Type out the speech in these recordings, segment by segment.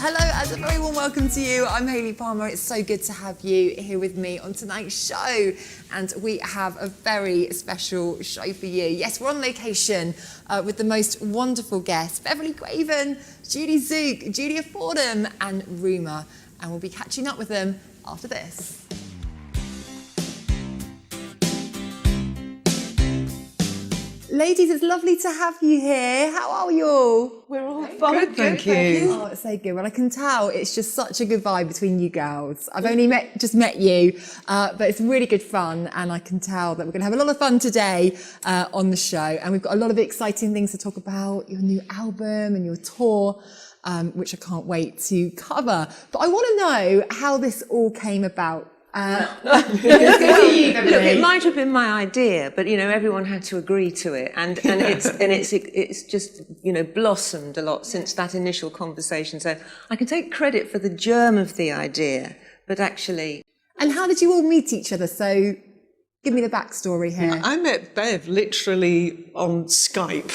Hello, and a very warm welcome to you. I'm Hayley Palmer. It's so good to have you here with me on tonight's show. And we have a very special show for you. Yes, we're on location with the most wonderful guests, Beverley Craven, Judie Tzuke, Judy of Fordham, and Rumer. And we'll be catching up with them after this. Ladies, it's lovely to have you here. How are you all? We're all fine. Good, thank you. Oh, it's so good. Well, I can tell it's just such a good vibe between you girls. I've only just met you, but it's really good fun, and I can tell that we're going to have a lot of fun today on the show. And we've got a lot of exciting things to talk about, your new album and your tour, which I can't wait to cover. But I want to know how this all came about. Look, it might have been my idea, but everyone had to agree to it, and it's just blossomed a lot since that initial conversation. So I can take credit for the germ of the idea, but actually. And how did you all meet each other? So give me the backstory here. I met Bev literally on Skype,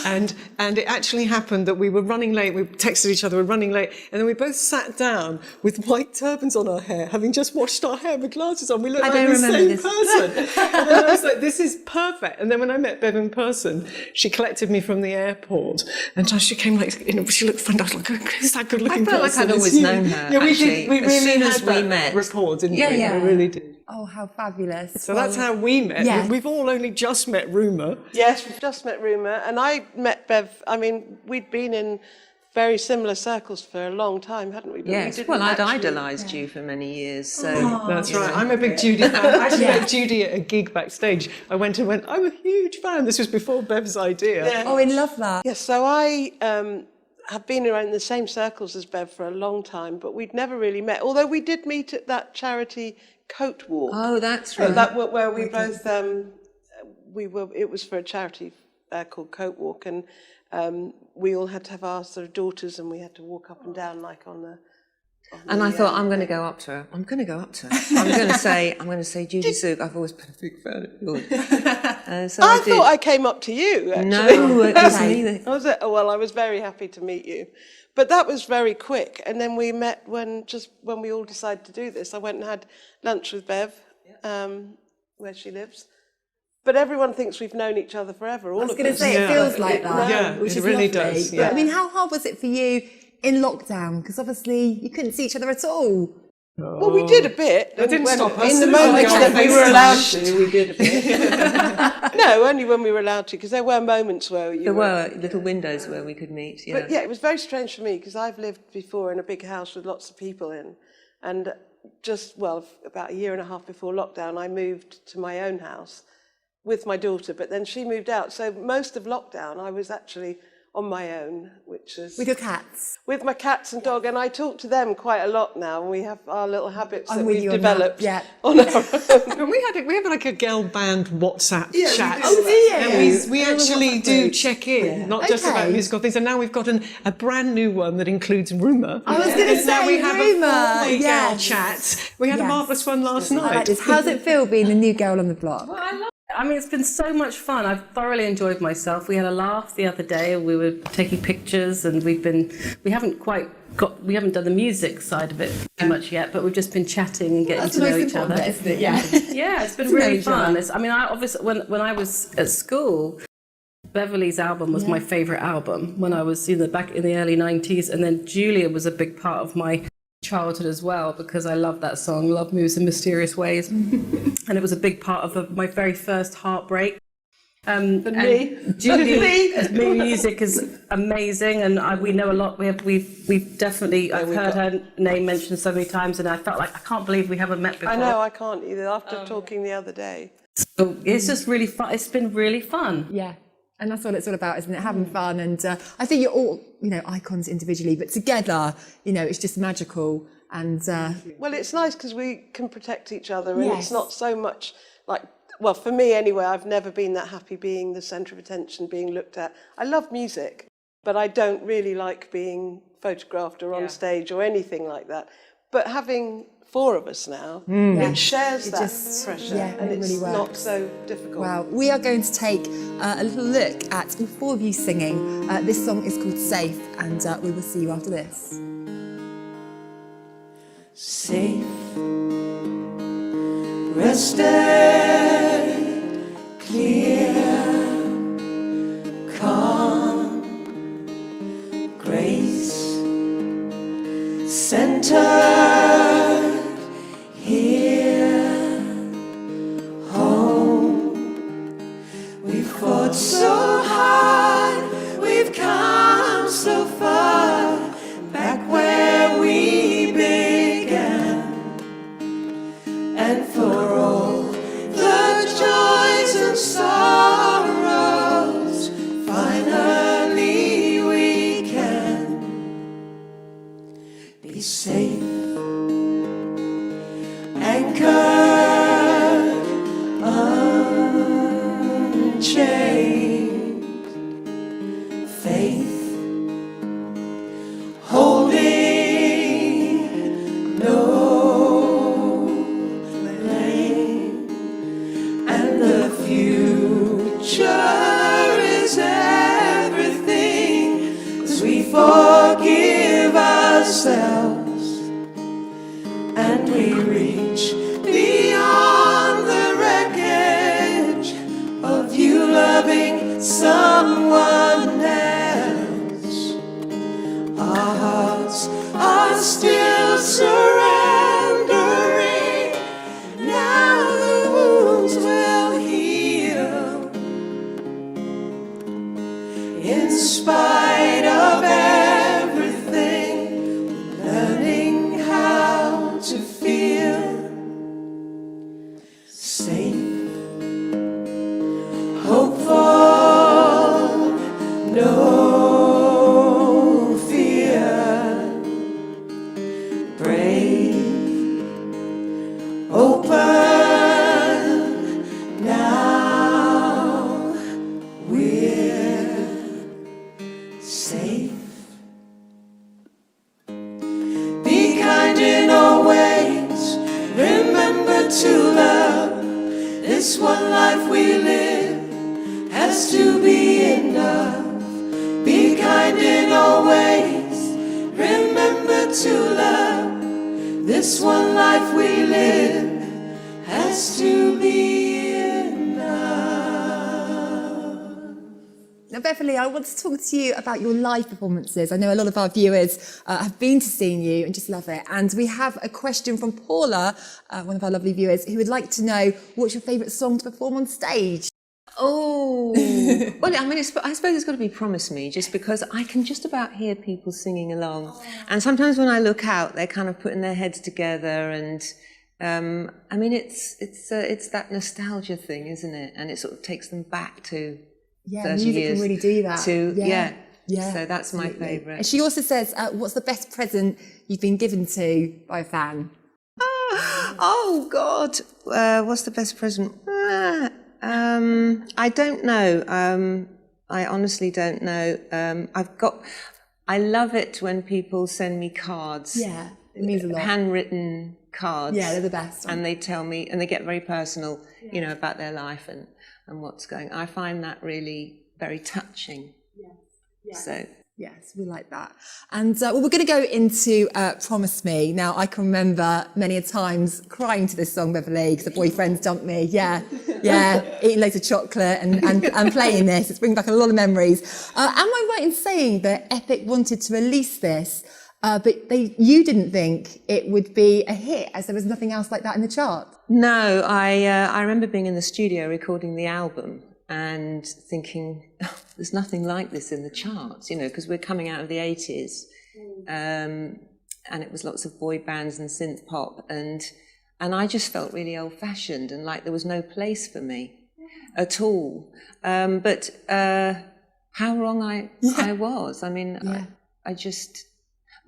and it actually happened that we were running late. We texted each other, we're running late, and then we both sat down with white turbans on our hair, having just washed our hair with glasses on. We looked like the same person. And then I was like, this is perfect. And then when I met Bev in person, she collected me from the airport, and she came like, she looked fun. I was like, who's that good-looking person? I felt like I'd always known her. Yeah, we did. We really as had soon as we that met. rapport, didn't we? Yeah. We really did. Oh, how fabulous. So that's how we met. Yeah. We've all only just met Rumer. Yes, we've just met Rumer, and I met Bev. I mean, we'd been in very similar circles for a long time, hadn't we? But Yes, we well, I'd actually... idolised you for many years, so... That's right. I'm a big Judie fan. I actually met Judie at a gig backstage. I went, I'm a huge fan. This was before Bev's idea. Yeah. Oh, I love that. Yes, so I have been around the same circles as Bev for a long time, but we'd never really met, although we did meet at that charity coat walk. Oh, that's right. That where we both it was for a charity called Coat Walk, and we all had to have our sort of daughters, and we had to walk up and down like on the. And I thought, I'm going to go up to her. I'm going to say, Judie Tzuke, I've always been a big fan of yours. So I thought I came up to you, actually. No, it was me that... Was it? Oh, well, I was very happy to meet you. But that was very quick. And then we met when we all decided to do this. I went and had lunch with Bev, where she lives. But everyone thinks we've known each other forever. All I was going to say, it feels like that. Yeah, which it is really lovely. does. But, I mean, how hard was it for you in lockdown? Because obviously you couldn't see each other at all. Well, we did a bit. That didn't stop us. In the moments that we were allowed to, we did a bit. No, only when we were allowed to, because there were moments where There were little windows where we could meet, yeah. But yeah, it was very strange for me, because I've lived before in a big house with lots of people in, and about a year and a half before lockdown, I moved to my own house with my daughter, but then she moved out. So most of lockdown, I was actually on my own, which is... With your cats? With my cats and dog, and I talk to them quite a lot now, and we have our little habits that we've developed on our own. And we have like a girl band WhatsApp chat. Oh, dear. And we actually do check in, not just about musical things. And now we've got a brand new one that includes Rumer. I was going to say, now we have Rumer. a four-way girl chat. We had a marvellous one last night. I like this. How's it feel being the new girl on the block? Well, I love it. I mean, it's been so much fun. I've thoroughly enjoyed myself. We had a laugh the other day. We were taking pictures, and we haven't done the music side of it too much yet, but we've just been chatting and getting to know each other. Isn't it? Yeah. Yeah, it's been really fun. Obviously, when I was at school, Beverley's album was my favourite album when I was back in the early 90s, and then Julia was a big part of my childhood as well, because I love that song, Love Moves in Mysterious Ways. And it was a big part of my very first heartbreak. Judie's music is amazing, and we know a lot. We've definitely, I've heard her name mentioned so many times, and I felt like I can't believe we haven't met before. I know, I can't either, after talking the other day. So it's just really fun. It's been really fun. Yeah. And that's what it's all about, isn't it? Having fun. And I think you're all, icons individually, but together, it's just magical. And well, it's nice because we can protect each other, and it's not so much like, well, for me anyway, I've never been that happy being the centre of attention, being looked at. I love music, but I don't really like being photographed or on stage or anything like that. But having four of us now, it shares that pressure, and it's really not so difficult. Well, we are going to take a little look at all four of you singing. This song is called Safe, and we will see you after this. safe, rested, clear, calm, grace, centered, here, home. We fought so hard, we've come so far, back where we began. And for all the joys and sorrows, finally we can be safe, anchored, unchained, faith, holding no blame, and the future is everything, as we forgive ourselves and we reach beyond the wreckage of you loving someone else. Our hearts are still surrendering. Now the wounds will heal. In spite of everything, learning how to feel safe, hopeful, no fear, brave, open, now we're safe. Be kind in all ways, remember to love. This one life we live has to be enough. Be kind in all ways, remember to love. This one life we live has to be enough. Now, Beverley, I want to talk to you about your live performances. I know a lot of our viewers have been to see you and just love it. And we have a question from Paula, one of our lovely viewers, who would like to know what's your favourite song to perform on stage? Oh, well, I mean, I suppose it's got to be Promise Me, just because I can just about hear people singing along. And sometimes when I look out, they're kind of putting their heads together, and I mean, it's that nostalgia thing, isn't it? And it sort of takes them back to 30 music years. can really do that. Yeah. Yeah, So that's my absolutely. favourite. And she also says, what's the best present you've been given to by a fan? Oh God, what's the best present? I don't know. I honestly don't know. I love it when people send me cards. Yeah, it means a lot. Handwritten cards. Yeah, they're the best. And they tell me, and they get very personal, you know, about their life and what's going on. I find that really very touching. Yeah. So. Yes, we like that. And well, we're going to go into Promise Me. Now, I can remember many a times crying to this song, Beverley, because the boyfriend's dumped me. Yeah, eating loads of chocolate and playing this. It's bringing back a lot of memories. Am I right in saying that Epic wanted to release this, but you didn't think it would be a hit, as there was nothing else like that in the chart? No, I remember being in the studio recording the album and thinking, oh, there's nothing like this in the charts, you know, because we're coming out of the 80s, and it was lots of boy bands and synth pop, and I just felt really old-fashioned and like there was no place for me at all. But how wrong I was. I mean, I just,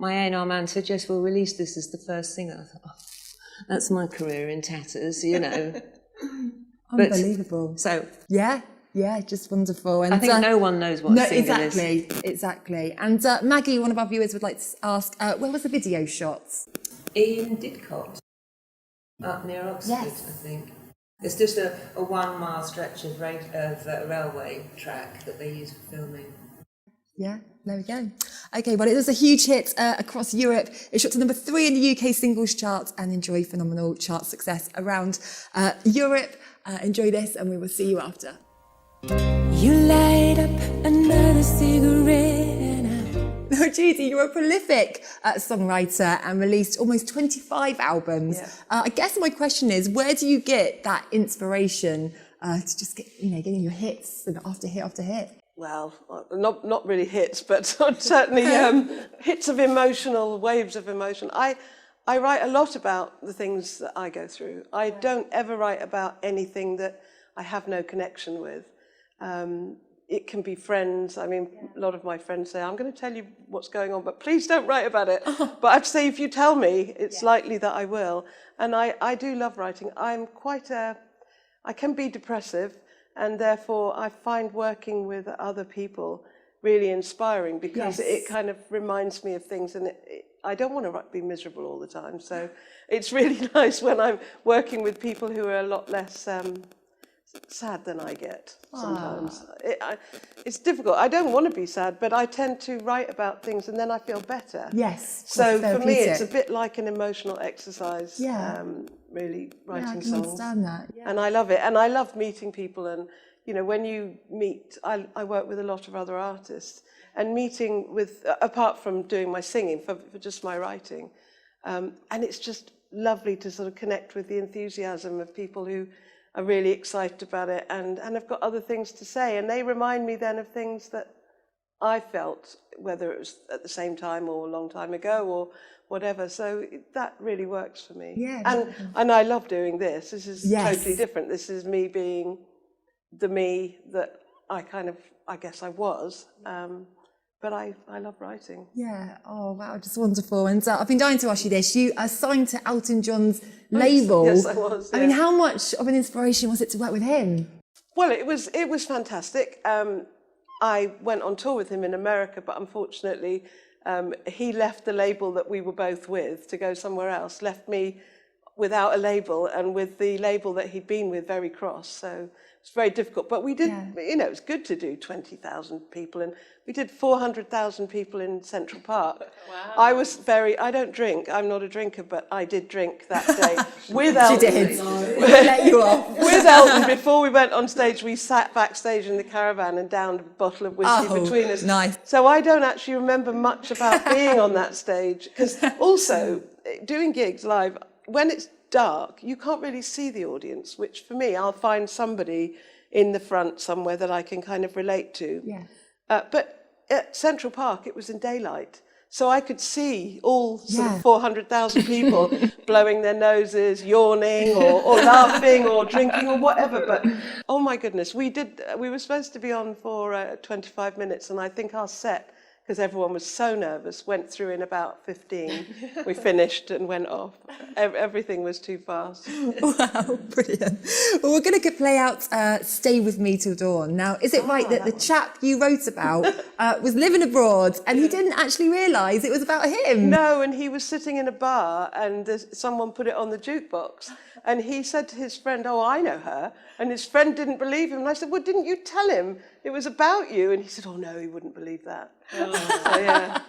my A&R man said, "Jess, we'll release this as the first single." I thought, oh, that's my career in tatters, you know. Unbelievable. So yeah, just wonderful. And I think no one knows what a single is. Exactly. And Maggie, one of our viewers, would like to ask, where was the video shot? In Didcot, up near Oxford, I think. It's just a 1 mile stretch of railway track that they use for filming. Yeah, There we go. Okay, well, it was a huge hit across Europe. It shot to number 3 in the UK singles chart and enjoyed phenomenal chart success around Europe. Enjoy this, and we will see you after. You light up another cigarette. Now, Judy, you're a prolific songwriter and released almost 25 albums. Yeah. I guess my question is, where do you get that inspiration to just get, getting your hits and after hit after hit? Well, not really hits, but certainly hits of emotional, waves of emotion. I write a lot about the things that I go through. I don't ever write about anything that I have no connection with. It can be friends. I mean, a lot of my friends say, I'm going to tell you what's going on, but please don't write about it. But I have to say, if you tell me, it's likely that I will. And I do love writing. I can be depressive, and therefore I find working with other people really inspiring, because it kind of reminds me of things, and I don't want to be miserable all the time. So it's really nice when I'm working with people who are a lot less sad than I get sometimes. It's difficult. I don't want to be sad, but I tend to write about things and then I feel better. Yes. So for me, it's a bit like an emotional exercise. Yeah. Really writing I can songs. understand that. Yeah. And I love it. And I love meeting people. And when you meet, I work with a lot of other artists, and meeting with, apart from doing my singing, for just my writing, and it's just lovely to sort of connect with the enthusiasm of people who are really excited about it and have got other things to say, and they remind me then of things that I felt, whether it was at the same time or a long time ago or whatever. So that really works for me. Yeah, and I love doing this. This is Yes. totally different. This is me being the me that I guess I was. But I love writing. Yeah. Oh, wow. Just wonderful. And I've been dying to ask you this. You are signed to Elton John's label. Yes, I was. I mean, how much of an inspiration was it to work with him? Well, it was fantastic. I went on tour with him in America, but unfortunately, he left the label that we were both with to go somewhere else, left me without a label, and with the label that he'd been with very cross. So it's very difficult. But we did, it was good to do 20,000 people, and we did 400,000 people in Central Park. Wow. I don't drink, I'm not a drinker, but I did drink that day with Elton. She did. We'll let you off. With Elton, before we went on stage, we sat backstage in the caravan and downed a bottle of whiskey between us. Nice. So I don't actually remember much about being on that stage, because also doing gigs live, when it's dark, you can't really see the audience, which for me, I'll find somebody in the front somewhere that I can kind of relate to. Yeah. But at Central Park, it was in daylight. So I could see all sort of 400,000 people blowing their noses, yawning or laughing or drinking or whatever. But, oh my goodness, we were supposed to be on for 25 minutes, and I think our set, because everyone was so nervous, went through in about 15. We finished and went off. Everything was too fast. Wow, brilliant. Well, we're going to play out Stay With Me Till Dawn. Now, is it right that the chap you wrote about was living abroad and he didn't actually realise it was about him? No, and he was sitting in a bar and someone put it on the jukebox. And he said to his friend, oh, I know her. And his friend didn't believe him. And I said, well, didn't you tell him it was about you? And he said, oh, no, he wouldn't believe that. Oh. So, yeah.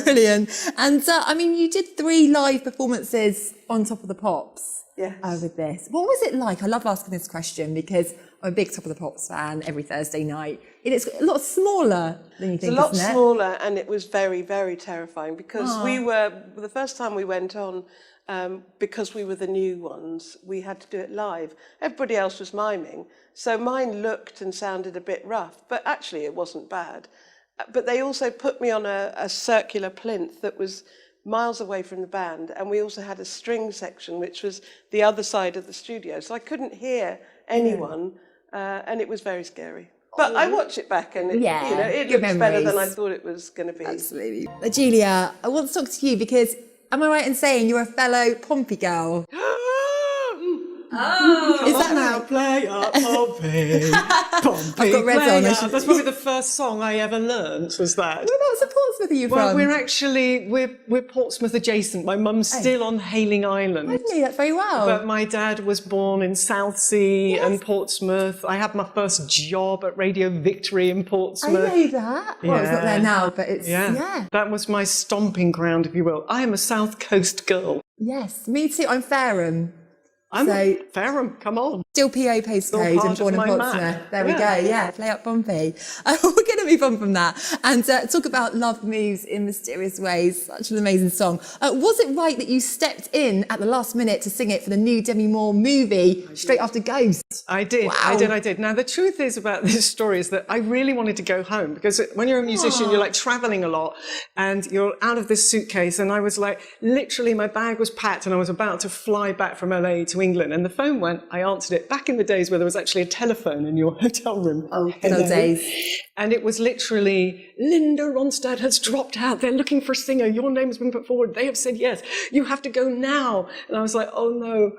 Brilliant. And I mean, you did 3 live performances on Top of the Pops with this. What was it like? I love asking this question because I'm a big Top of the Pops fan every Thursday night. It's a lot smaller than you think, it's a lot isn't it? smaller, and it was very, very terrifying because we were, the first time we went on, because we were the new ones, we had to do it live. Everybody else was miming. So mine looked and sounded a bit rough, but actually it wasn't bad. But they also put me on a circular plinth that was miles away from the band, and we also had a string section, which was the other side of the studio. So I couldn't hear anyone, and it was very scary. But I watch it back, and it looks better than I thought it was going to be. Absolutely. Julia, I want to talk to you because, am I right in saying you're a fellow Pompey girl? Oh, is that now? Play up Pompey. Pompey. I've got red on. That's probably the first song I ever learnt, was that. Well, that supports Portsmouth are you Well, from? we're Portsmouth adjacent. My mum's still on Hayling Island. I knew that very well. But my dad was born in Southsea and Portsmouth. I had my first job at Radio Victory in Portsmouth. I know that. Well, it's not there now, but it's, yeah. That was my stomping ground, if you will. I am a South Coast girl. Yes, me too. I'm Fareham. I'm Fareham, come on. Still PO postcode and born in Portsmouth. There we go. Yeah, play up Bumpy. We're going to move on from that and talk about Love Moves in Mysterious Ways. Such an amazing song. Was it right that you stepped in at the last minute to sing it for the new Demi Moore movie straight after Ghost? I did. Wow. I did. Now, the truth is about this story is that I really wanted to go home because when you're a musician, you're like traveling a lot and you're out of this suitcase. And I was like, literally, my bag was packed and I was about to fly back from LA to England. And the phone went, I answered it back in the days where there was actually a telephone in your hotel room. Oh, good old days. And it was literally, Linda Ronstadt has dropped out. They're looking for a singer. Your name has been put forward. They have said yes. You have to go now. And I was like, oh no.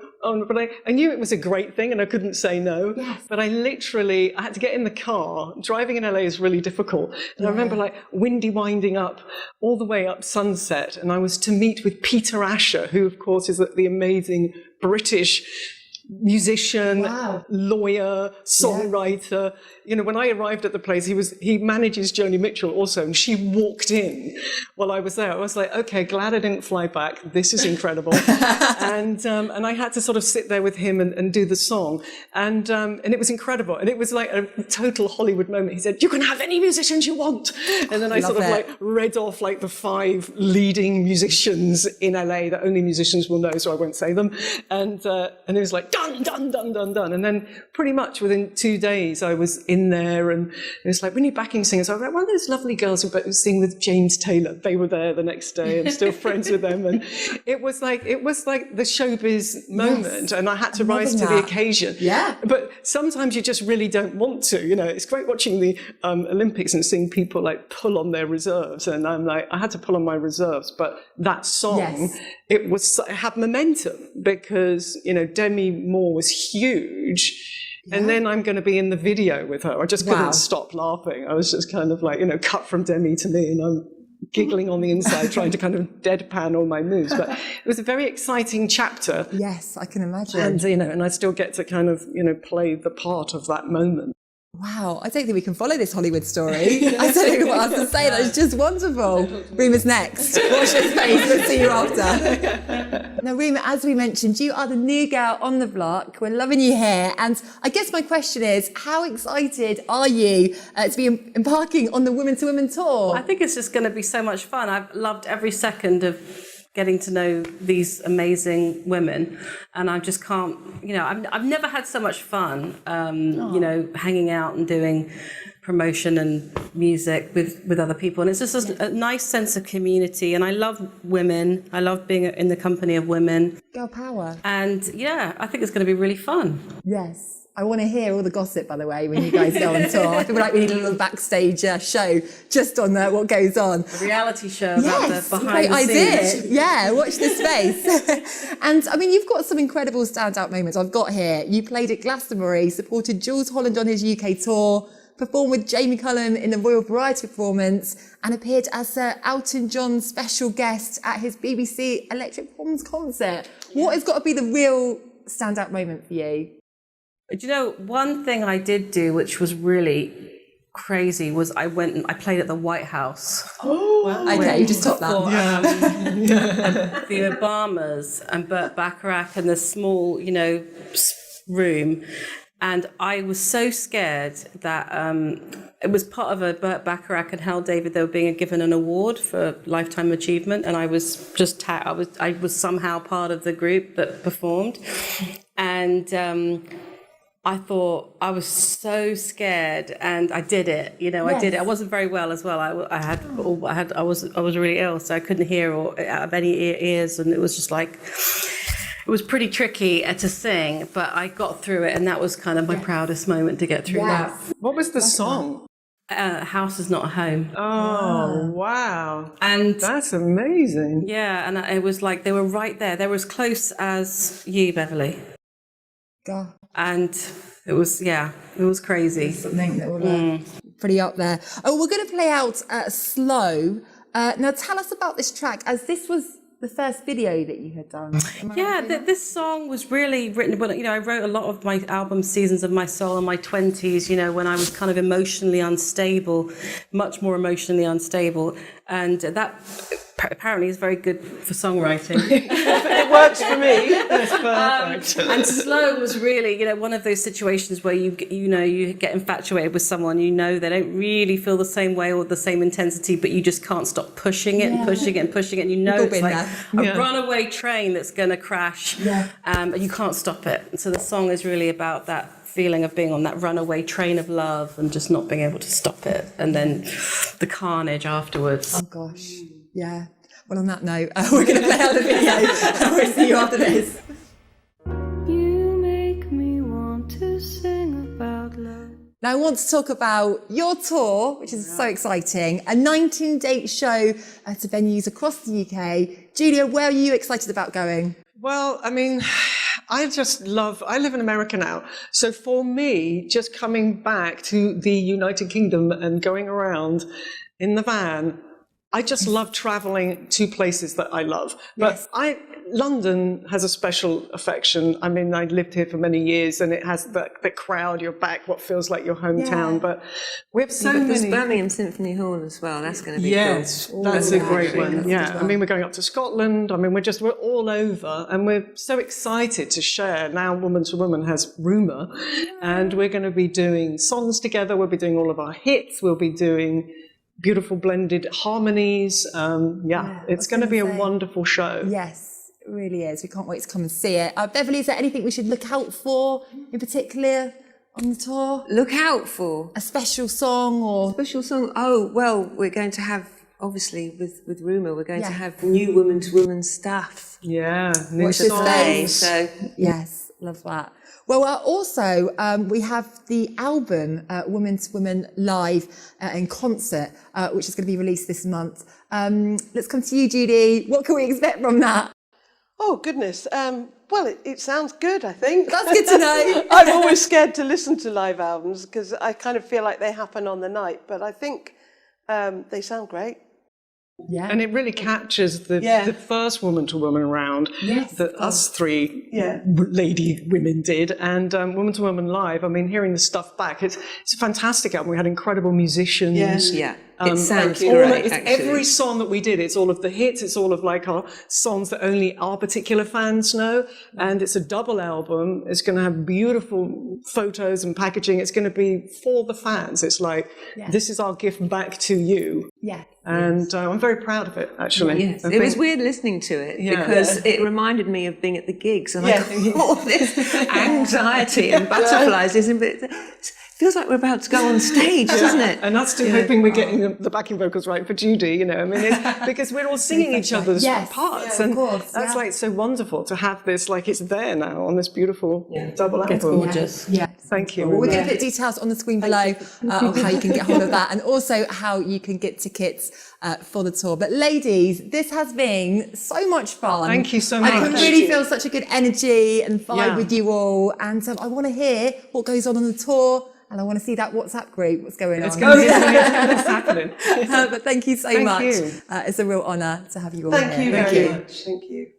But I knew it was a great thing and I couldn't say no. Yes. But I had to get in the car. Driving in LA is really difficult. And I remember like windy winding up all the way up Sunset. And I was to meet with Peter Asher, who of course is the amazing British musician, lawyer, songwriter. You know, when I arrived at the place, he manages Joni Mitchell also, and she walked in while I was there. I was like, okay, glad I didn't fly back. This is incredible. and I had to sort of sit there with him and do the song. And it was incredible. And it was like a total Hollywood moment. He said, you can have any musicians you want. And then I sort of like read off like the 5 leading musicians in LA that only musicians will know, so I won't say them. And it was like, done. And then pretty much within 2 days, I was in there and it was like, we need backing singers. So I was like, one of those lovely girls who sing with James Taylor. They were there the next day and still friends with them. And it was like the showbiz moment. And I had to rise to the occasion. Yeah. But sometimes you just really don't want to, you know. It's great watching the Olympics and seeing people like pull on their reserves. And I'm like, I had to pull on my reserves. But that song, it had momentum because, you know, Demi Moore was huge. Yeah. And then I'm going to be in the video with her. I just couldn't stop laughing. I was just kind of like, you know, cut from Demi to me, and I'm giggling on the inside, trying to kind of deadpan all my moves. But it was a very exciting chapter. Yes, I can imagine. And, you know, and I still get to kind of, you know, play the part of that moment. Wow, I don't think we can follow this Hollywood story. I don't know what else to say. That's just wonderful. Rumer's next. Watch your space. We'll see you after. Now, Rumer, as we mentioned, you are the new girl on the block. We're loving you here. And I guess my question is, how excited are you to be embarking on the Women to Women tour? I think it's just going to be so much fun. I've loved every second of getting to know these amazing women, and I just can't, you know, I've never had so much fun, you know, hanging out and doing promotion and music with other people, and it's just a nice sense of community. And I love women. I love being in the company of women. Girl power. And yeah, I think it's going to be really fun. Yes. I want to hear all the gossip, by the way, when you guys go on tour. I feel like we need a little backstage show just on what goes on. A reality show about the behind the scenes. Idea. Yeah, watch this space. And I mean, you've got some incredible standout moments. I've got here. You played at Glastonbury, supported Jules Holland on his UK tour, performed with Jamie Cullum in the Royal Variety performance, and appeared as Elton John's special guest at his BBC Electric Bombs concert. What has got to be the real standout moment for you? Do you know, one thing I did do, which was really crazy, was I went and I played at the White House. Oh, wow. Okay, you just topped that. The Obamas and Burt Bacharach and the small, you know, room. And I was so scared that it was part of a Burt Bacharach and Hal David. They were being given an award for lifetime achievement, and I was just I was somehow part of the group that performed, and I thought, I was so scared, and I did it. You know, I did it. I wasn't very well as well. I was really ill, so I couldn't hear or out of any ears, and it was just like, it was pretty tricky to sing, but I got through it, and that was kind of my proudest moment to get through that. What was the song? House is Not a Home. Oh, wow. And that's amazing. Yeah, and it was like, they were right there. They were as close as you, Beverley. God. And it was crazy. Something that will pretty up there. Oh, we're going to play out Slow Now tell us about this track, as this was the first video that you had done. Yeah, this song was really written, well, I wrote a lot of my album Seasons of My Soul in my 20s, when I was kind of emotionally unstable, much more emotionally unstable. And that apparently is very good for songwriting. It works for me. That's perfect. And Slow was really, one of those situations where you get infatuated with someone, they don't really feel the same way or the same intensity, but you just can't stop pushing it and pushing it and pushing it. And it's like a runaway train that's going to crash, and you can't stop it. And so the song is really about that feeling of being on that runaway train of love and just not being able to stop it. And then the carnage afterwards. Oh, gosh. Yeah. Well, on that note, we're going to play out the video and we'll see you after this. You make me want to sing about love. Now, I want to talk about your tour, which is so exciting. A 19-date show to venues across the UK. Julia, where are you excited about going? Well, I mean, I live in America now. So for me, just coming back to the United Kingdom and going around in the van, I just love traveling to places that I love. But London has a special affection. I mean, I lived here for many years and it has the crowd, you're back, what feels like your hometown. But we have so many. There's Birmingham Symphony Hall as well. That's going to be cool. That's a great one. Yeah, I mean, we're going up to Scotland. I mean, we're all over and we're so excited to share. Now Woman to Woman has Rumer and we're going to be doing songs together. We'll be doing all of our hits. We'll be doing beautiful blended harmonies. It's going to be a wonderful show. Yes, it really is. We can't wait to come and see it. Beverley, is there anything we should look out for in particular on the tour? Look out for a special song or special song. Oh, well, we're going to have, obviously with Rumer, we're going to have new Woman to Woman stuff. Yeah, new songs. So yes, love that. Well, also, we have the album, Woman to Woman Live in Concert, which is going to be released this month. Let's come to you, Judy. What can we expect from that? Oh, goodness. Well, it sounds good, I think. That's good to know. I'm always scared to listen to live albums because I kind of feel like they happen on the night, but I think they sound great. Yeah. And it really captures the first Woman to Woman round that us three women did. And Woman to Woman Live, I mean, hearing the stuff back, it's a fantastic album. We had incredible musicians. Yeah. It sounds great, every song that we did, it's all of the hits, it's all of like our songs that only our particular fans know. And it's a double album. It's going to have beautiful photos and packaging. It's going to be for the fans. It's like, this is our gift back to you. Yeah. And I'm very proud of it, actually. Yes. It was weird listening to it because it reminded me of being at the gigs and I got all this anxiety and butterflies. It feels like we're about to go on stage, doesn't it? And us too, hoping we're getting the backing vocals right for Judy, I mean, it's, because we're all singing each other's parts. And that's like so wonderful to have this, like it's there now on this beautiful double album. It's gorgeous. Yeah. Thank you. Well, we're going to put details on the screen below of how you can get hold of that and also how you can get tickets for the tour. But ladies, this has been so much fun. Thank you so much. I can really feel such a good energy and vibe with you all. And I want to hear what goes on the tour. And I want to see that WhatsApp group, what's going on. It's going to be happening. But thank you so much. It's a real honour to have you all here. Thank you very much. Thank you.